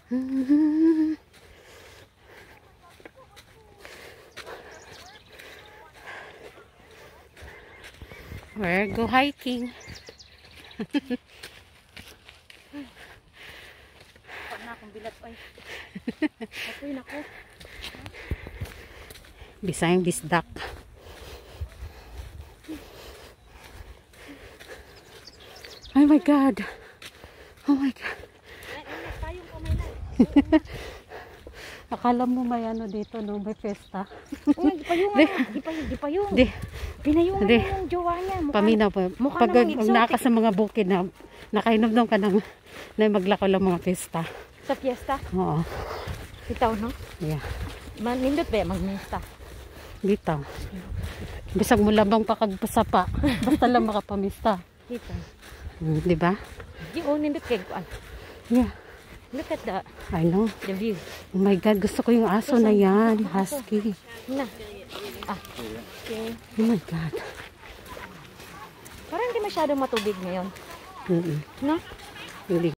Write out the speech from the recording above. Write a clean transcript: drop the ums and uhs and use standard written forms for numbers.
We're go hiking. Pa na akong bilat ay. Ako'y nako. Bisayang bisdak. Oh my God. Oh my God. Tayong kamay na. Akala mo may ano dito, no? May festa. Uy, gipayong. Di. Pinayungan Di. yung jowa niya. Paminaw po. mukha Pag namang exotic. naka sa mga bukid na nakainom ka ng na maglakaw lang mga festa. Sa fiesta. Oo. Bitaw, no? Yeah. Nindot ba magmista? Dito. Bisag mo labang pakagpasapa. Basta lang makapamista. Dito. Di ba? Di nindot kay kuan. Yeah. Look at I know. the view. Oh my God, gusto ko yung aso na yan. Husky. Na. Okay. Oh my God. Parang hindi masyadong matubig ngayon. Mm-mm. No? Really